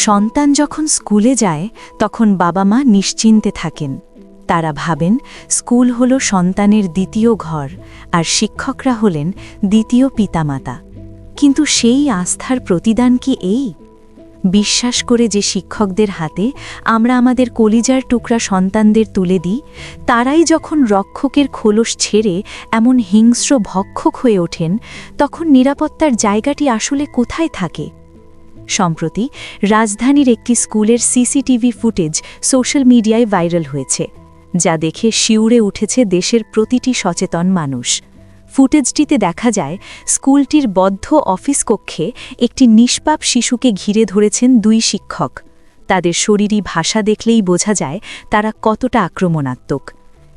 সন্তান যখন স্কুলে যায় তখন বাবা মা নিশ্চিন্তে থাকেন। তারা ভাবেন স্কুল হলো সন্তানের দ্বিতীয় ঘর আর শিক্ষকরা হলেন দ্বিতীয় পিতামাতা। কিন্তু সেই আস্থার প্রতিদান কি এই? বিশ্বাস করে যে শিক্ষকদের হাতে আমরা আমাদের কলিজার টুকরা সন্তানদের তুলে দিই, তারাই যখন রক্ষকের খোলস ছেড়ে এমন হিংস্র ভক্ষক হয়ে ওঠেন, তখন নিরাপত্তার জায়গাটি আসলে কোথায় থাকে? সম্প্রতি রাজধানীর একটি স্কুলের সিসিটিভি ফুটেজ সোশ্যাল মিডিয়ায় ভাইরাল হয়েছে, যা দেখে শিউরে উঠেছে দেশের প্রতিটি সচেতন মানুষ। ফুটেজটিতে দেখা যায় স্কুলটির বদ্ধ অফিস কক্ষে একটি নিষ্পাপ শিশুকে ঘিরে ধরেছেন দুই শিক্ষক। তাদের শরীরী ভাষা দেখলেই বোঝা যায় তারা কতটা আক্রমণাত্মক।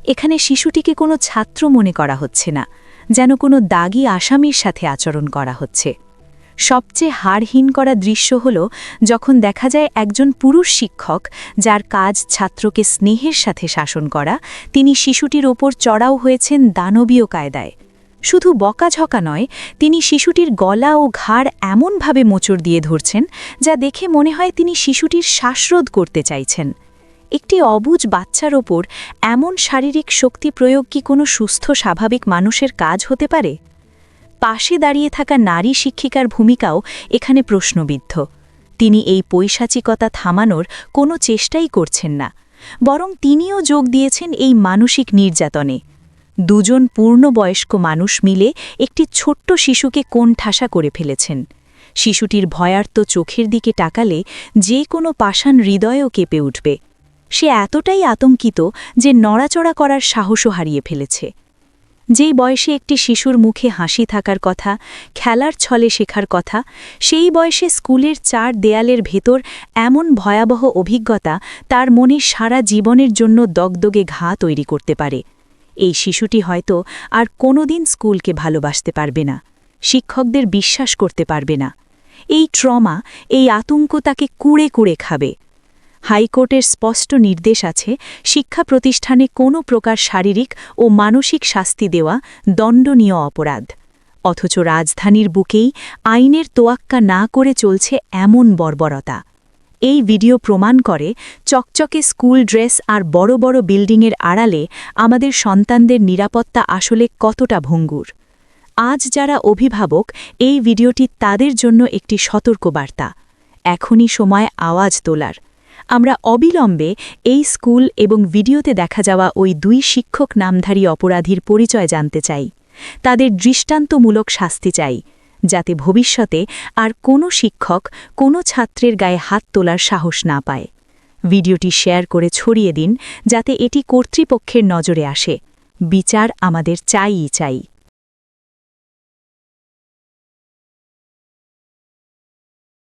এখানে শিশুটিকে কোনো ছাত্র মনে করা হচ্ছে না, যেন কোনো দাগী আসামির সাথে আচরণ করা হচ্ছে। সবচেয়ে হাড়হীন করা দৃশ্য হল যখন দেখা যায় একজন পুরুষ শিক্ষক, যার কাজ ছাত্রকে স্নেহের সাথে শাসন করা, তিনি শিশুটির ওপর চড়াও হয়েছেন দানবীয় কায়দায়। শুধু বকাঝকা নয়, তিনি শিশুটির গলা ও ঘাড় এমনভাবে মোচড় দিয়ে ধরছেন যা দেখে মনে হয় তিনি শিশুটির শ্বাসরোধ করতে চাইছেন। একটি অবুঝ বাচ্চার ওপর এমন শারীরিক শক্তি প্রয়োগ কি কোনো সুস্থ স্বাভাবিক মানুষের কাজ হতে পারে? পাশে দাঁড়িয়ে থাকা নারী শিক্ষিকার ভূমিকাও এখানে প্রশ্নবিদ্ধ। তিনি এই পৈশাচিকতা থামানোর কোনো চেষ্টাই করছেন না, বরং তিনিও যোগ দিয়েছেন এই মানসিক নির্যাতনে। দুজন পূর্ণবয়স্ক মানুষ মিলে একটি ছোট্ট শিশুকে কোণঠাসা করে ফেলেছেন। শিশুটির ভয়ার্ত চোখের দিকে তাকালে যে কোনো পাষাণ হৃদয়ও কেঁপে উঠবে। সে এতটাই আতঙ্কিত যে নড়াচড়া করার সাহসও হারিয়ে ফেলেছে। যেই বয়সে একটি শিশুর মুখে হাসি থাকার কথা, খেলার ছলে শেখার কথা, সেই বয়সে স্কুলের 4 দেয়ালের ভেতর এমন ভয়াবহ অভিজ্ঞতা তার মনে সারা জীবনের জন্য দগদগে ঘা তৈরি করতে পারে। এই শিশুটি হয়তো আর কোনোদিন স্কুলকে ভালোবাসতে পারবে না, শিক্ষকদের বিশ্বাস করতে পারবে না। এই ট্রমা, এই আতঙ্ক তাকে কুড়ে কুড়ে খাবে। হাইকোর্টের স্পষ্ট নির্দেশ আছে, শিক্ষা প্রতিষ্ঠানে কোনো প্রকার শারীরিক ও মানসিক শাস্তি দেওয়া দণ্ডনীয় অপরাধ। অথচ রাজধানীর বুকেই আইনের তোয়াক্কা না করে চলছে এমন বর্বরতা। এই ভিডিও প্রমাণ করে চকচকে স্কুল ড্রেস আর বড় বড় বিল্ডিংয়ের আড়ালে আমাদের সন্তানদের নিরাপত্তা আসলে কতটা ভঙ্গুর। আজ যারা অভিভাবক, এই ভিডিওটি তাদের জন্য একটি সতর্কবার্তা। এখনই সময় আওয়াজ তোলার। আমরা অবিলম্বে এই স্কুল এবং ভিডিওতে দেখা যাওয়া ওই 2 শিক্ষক নামধারী অপরাধীর পরিচয় জানতে চাই। তাদের দৃষ্টান্তমূলক শাস্তি চাই, যাতে ভবিষ্যতে আর কোনো শিক্ষক কোনো ছাত্রের গায়ে হাত তোলার সাহস না পায়। ভিডিওটি শেয়ার করে ছড়িয়ে দিন, যাতে এটি কর্তৃপক্ষের নজরে আসে। বিচার আমাদের চাইই চাই।